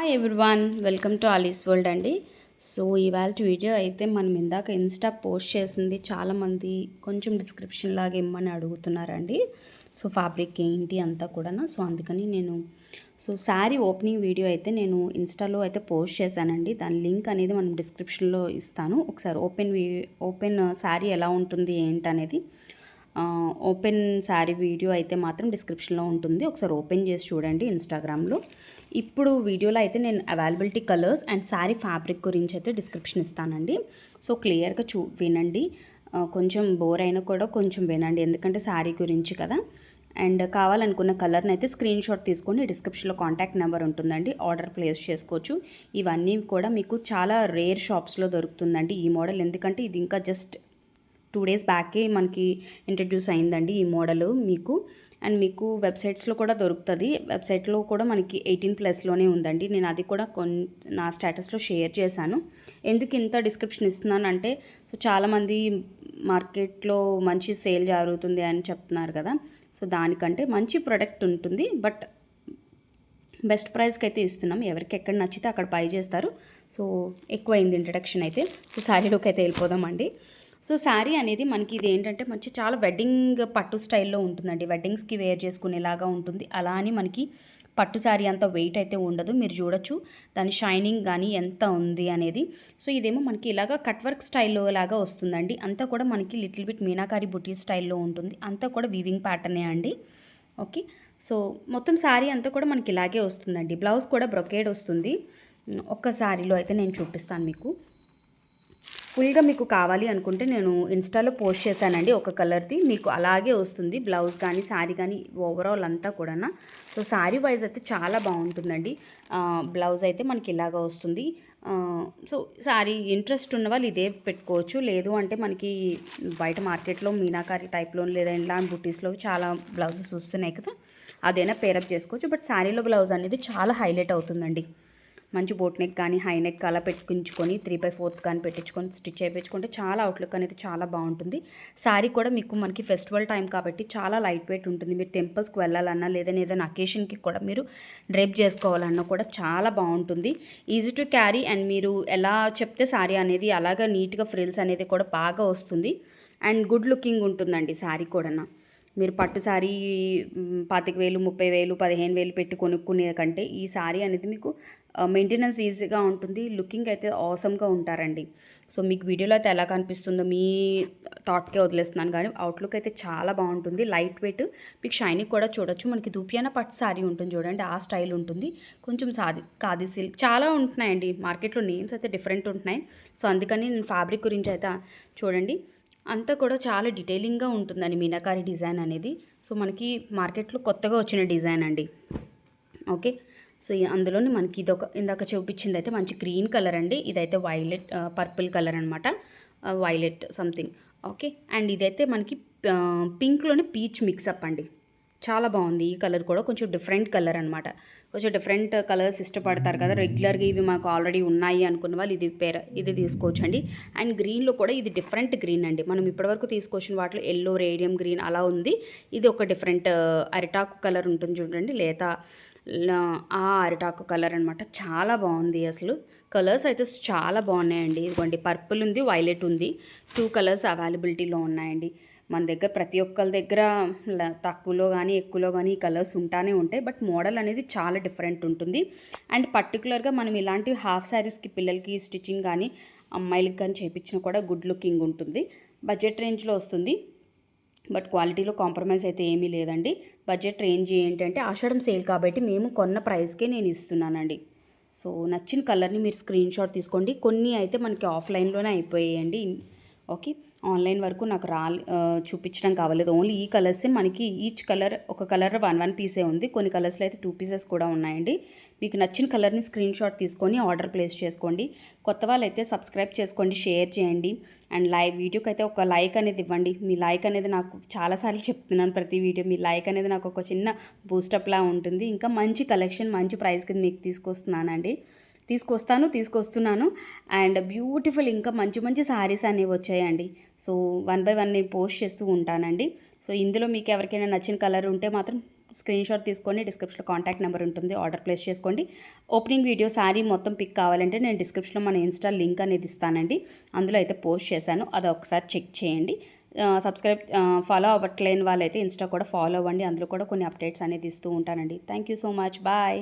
Hi everyone, welcome to Alice world అండి. So ఇవాళ video అయితే మనం ఇందాక ఇన్స్టా పోస్ట్ చేసింది చాలామంది కొంచెం డిస్క్రిప్షన్ లాగా ఇమ్మని అడుగుతున్నారండి. సో ఫ్యాబ్రిక్ ఏంటి అంతా కూడా. సో అందుకని నేను శారీ ఓపెనింగ్ వీడియో అయితే నేను ఇన్స్టాలో అయితే పోస్ట్ చేశానండి. దాని లింక్ అనేది మనం డిస్క్రిప్షన్లో ఇస్తాను. ఒకసారి ఓపెన్ శారీ ఎలా ఉంటుంది ఏంటనేది ఓపెన్ శారీ వీడియో అయితే మాత్రం డిస్క్రిప్షన్లో ఉంటుంది. ఒకసారి ఓపెన్ చేసి చూడండి ఇన్స్టాగ్రామ్లో. ఇప్పుడు వీడియోలో అయితే నేను availability colours and sari fabric గురించి అయితే డిస్క్రిప్షన్ ఇస్తానండి. సో క్లియర్గా వినండి. కొంచెం బోర్ అయినా కూడా కొంచెం వినండి, ఎందుకంటే శారీ గురించి కదా. అండ్ కావాలనుకున్న కలర్ని అయితే స్క్రీన్ షాట్ తీసుకొని డిస్క్రిప్షన్లో కాంటాక్ట్ నెంబర్ ఉంటుందండి, ఆర్డర్ ప్లేస్ చేసుకోవచ్చు. ఇవన్నీ కూడా మీకు చాలా రేర్ షాప్స్లో దొరుకుతుందండి ఈ మోడల్, ఎందుకంటే ఇది ఇంకా జస్ట్ 2 days బ్యాకే మనకి ఇంట్రడ్యూస్ అయిందండి ఈ మోడల్ మీకు. అండ్ మీకు వెబ్సైట్స్లో కూడా దొరుకుతుంది. వెబ్సైట్లో కూడా మనకి 18+లోనే ఉందండి. నేను అది కూడా నా స్టేటస్లో షేర్ చేశాను. ఎందుకు ఇంత డిస్క్రిప్షన్ ఇస్తున్నాను అంటే, సో చాలామంది మార్కెట్లో మంచి సేల్ జరుగుతుంది అని చెప్తున్నారు కదా. సో దానికంటే మంచి ప్రోడక్ట్ ఉంటుంది, బట్ బెస్ట్ ప్రైస్కి అయితే ఇస్తున్నాం. ఎవరికి ఎక్కడ నచ్చితే అక్కడ బై చేస్తారు. సో ఎక్కువైంది ఇంట్రడక్షన్ అయితే. సో శారీలోకి అయితే వెళ్ళిపోదామండి. సో శారీ అనేది మనకి ఇది ఏంటంటే మంచి చాలా వెడ్డింగ్ పట్టు స్టైల్లో ఉంటుందండి. వెడ్డింగ్స్కి వేర్ చేసుకునేలాగా ఉంటుంది. అలా అని మనకి పట్టు శారీ అంత వెయిట్ అయితే ఉండదు. మీరు చూడొచ్చు దాని షైనింగ్ కానీ ఎంత ఉంది అనేది. సో ఇదేమో మనకి ఇలాగా కట్ వర్క్ స్టైల్లో లాగా వస్తుందండి. అంతా కూడా మనకి లిటిల్ బిట్ మీనాకారి బుటీ స్టైల్లో ఉంటుంది. అంతా కూడా వీవింగ్ ప్యాటర్నే అండి. ఓకే, సో మొత్తం శారీ అంతా కూడా మనకి ఇలాగే వస్తుందండి. బ్లౌజ్ కూడా బ్రొకేడ్ వస్తుంది. ఒక్క శారీలో అయితే నేను చూపిస్తాను మీకు. ఫుల్గా మీకు కావాలి అనుకుంటే నేను ఇన్స్టాలో పోస్ట్ చేశానండి ఒక కలర్ది, మీకు అలాగే వస్తుంది బ్లౌజ్ కానీ శారీ కానీ ఓవరాల్ అంతా కూడా. సో శారీ వైజ్ అయితే చాలా బాగుంటుందండి. బ్లౌజ్ అయితే మనకి ఇలాగా వస్తుంది. సో శారీ ఇంట్రెస్ట్ ఉన్న వాళ్ళు ఇదే పెట్టుకోవచ్చు. లేదు అంటే మనకి బయట మార్కెట్లో మీనాకారి టైప్లో లేదా ఇలాంటి బుటీస్లో చాలా బ్లౌజెస్ వస్తున్నాయి కదా, అదైనా పేరప్ చేసుకోవచ్చు. బట్ శారీలో బ్లౌజ్ అనేది చాలా హైలైట్ అవుతుందండి. మంచి బోట్ నెక్ కానీ హై నెక్ అలా పెట్టుకుంచుకొని 3/4 కానీ పెట్టించుకొని స్టిచ్ చేయించుకుంటే చాలా అవుట్లుక్ అనేది చాలా బాగుంటుంది. శారీ కూడా మీకు మనకి ఫెస్టివల్ టైం కాబట్టి చాలా లైట్ వెయిట్ ఉంటుంది. మీరు టెంపుల్స్కి వెళ్ళాలన్నా లేదా ఏదైనా అకేషన్కి కూడా మీరు డ్రేప్ చేసుకోవాలన్నా కూడా చాలా బాగుంటుంది. ఈజీ టు క్యారీ అండ్ మీరు ఎలా చెప్తే శారీ అనేది అలాగా నీట్గా ఫ్రిల్స్ అనేది కూడా బాగా వస్తుంది. అండ్ గుడ్ లుకింగ్ ఉంటుందండి శారీ కూడా. మీరు పట్టు శారీ 25,000, 30,000, 15,000 పెట్టి కొనుక్కునే కంటే ఈ శారీ అనేది మీకు మెయింటెనెన్స్ ఈజీగా ఉంటుంది. లుకింగ్ అయితే ఆసమ్గా ఉంటారండి. సో మీకు వీడియోలో అయితే ఎలా కనిపిస్తుందో మీ థాట్కే వదిలేస్తున్నాను, కానీ అవుట్లుక్ అయితే చాలా బాగుంటుంది. లైట్ వెయిట్, మీకు షైనింగ్ కూడా చూడొచ్చు. మనకి దూపియానా పట్టు శారీ ఉంటుంది చూడండి, ఆ స్టైల్ ఉంటుంది. కొంచెం ఖాదీ సిల్క్ చాలా ఉంటున్నాయండి మార్కెట్లో, నేమ్స్ అయితే డిఫరెంట్ ఉంటున్నాయి. సో అందుకని నేను ఫ్యాబ్రిక్ గురించి అయితే చూడండి అంతా కూడా చాలా డీటెయిలింగ్గా ఉంటుందండి మీనాకారి డిజైన్ అనేది. సో మనకి మార్కెట్లో కొత్తగా వచ్చిన డిజైన్ అండి. ఓకే, సో అందులోని మనకి ఇందాక చూపించింది అయితే మంచి గ్రీన్ కలర్ అండి. ఇదైతే వైలెట్ పర్పుల్ కలర్ అనమాట, వైలెట్ సంథింగ్. ఓకే, అండ్ ఇదైతే మనకి పింక్లోనే పీచ్ మిక్సప్ అండి. చాలా బాగుంది. ఈ కలర్ కూడా కొంచెం డిఫరెంట్ కలర్ అనమాట. కొంచెం డిఫరెంట్ కలర్స్ ఇష్టపడతారు కదా, రెగ్యులర్గా ఇవి మాకు ఆల్రెడీ ఉన్నాయి అనుకున్న వాళ్ళు ఇది తీసుకోవచ్చు అండి. అండ్ గ్రీన్లో కూడా ఇది డిఫరెంట్ గ్రీన్ అండి. మనం ఇప్పటివరకు తీసుకొచ్చిన వాటిలో ఎల్లో, రేడియం గ్రీన్ అలా ఉంది. ఇది ఒక డిఫరెంట్ అరిటాకు కలర్ ఉంటుంది చూడండి, లేదా ఆ అరిటాకు కలర్ అనమాట. చాలా బాగుంది అసలు. కలర్స్ అయితే చాలా బాగున్నాయండి. ఇదిగోండి పర్పుల్ ఉంది, వైలెట్ ఉంది. 2 కలర్స్ అవైలబిలిటీలో ఉన్నాయండి. మన దగ్గర ప్రతి ఒక్కరి దగ్గర తక్కువలో కానీ ఎక్కువలో కానీ ఈ కలర్స్ ఉంటానే ఉంటాయి. బట్ మోడల్ అనేది చాలా డిఫరెంట్ ఉంటుంది. అండ్ పర్టికులర్గా మనం ఇలాంటి హాఫ్ శారీస్కి పిల్లలకి స్టిచ్చింగ్ కానీ అమ్మాయిలకి కానీ చేయించినా కూడా గుడ్ లుకింగ్ ఉంటుంది. బడ్జెట్ రేంజ్లో వస్తుంది, బట్ క్వాలిటీలో కాంప్రమైజ్ అయితే ఏమీ లేదండి. బడ్జెట్ రేంజ్ ఏంటంటే ఆషాఢం సేల్ కాబట్టి మేము కొన్న ప్రైస్కే నేను ఇస్తున్నానండి. సో నచ్చిన కలర్ని మీరు స్క్రీన్ షాట్ తీసుకోండి. కొన్ని అయితే మనకి ఆఫ్లైన్లోనే అయిపోయాయండి. ఓకే, ఆన్లైన్ వరకు నాకు చూపించడం కావలేదు. ఓన్లీ ఈ కలర్సే మనకి, ఈచ్ కలర్ ఒక కలర్ 1 పీసే ఉంది. కొన్ని కలర్స్లో అయితే 2 పీసెస్ కూడా ఉన్నాయండి. మీకు నచ్చిన కలర్ని స్క్రీన్ షాట్ తీసుకొని ఆర్డర్ ప్లేస్ చేసుకోండి. కొత్త వాళ్ళు అయితే సబ్స్క్రైబ్ చేసుకోండి, షేర్ చేయండి. అండ్ వీడియోకి అయితే ఒక లైక్ అనేది ఇవ్వండి. మీ లైక్ అనేది నాకు చాలాసార్లు చెప్తున్నాను ప్రతి వీడియో, మీ లైక్ అనేది నాకు ఒక చిన్న బూస్టప్లా ఉంటుంది. ఇంకా మంచి కలెక్షన్ మంచి ప్రైస్కి మీకు తీసుకొస్తున్నాను. అండ్ బ్యూటిఫుల్ ఇంకా మంచి మంచి శారీస్ అనేవి వచ్చాయండి. సో 1 by 1 నేను పోస్ట్ చేస్తూ ఉంటానండి. సో ఇందులో మీకు ఎవరికైనా నచ్చిన కలర్ ఉంటే మాత్రం స్క్రీన్ షాట్ తీసుకొని డిస్క్రిప్షన్లో కాంటాక్ట్ నెంబర్ ఉంటుంది, ఆర్డర్ ప్లేస్ చేసుకోండి. ఓపెనింగ్ వీడియో శారీ మొత్తం పిక్ కావాలంటే నేను డిస్క్రిప్షన్లో మన ఇన్స్టా లింక్ అనేది ఇస్తానండి. అందులో అయితే పోస్ట్ చేశాను, అది ఒకసారి చెక్ చేయండి. ఫాలో అవ్వట్లేని వాళ్ళైతే ఇన్స్టా కూడా ఫాలో అవ్వండి, అందులో కూడా కొన్ని అప్డేట్స్ అనేది ఇస్తూ ఉంటానండి. Thank you so much, bye.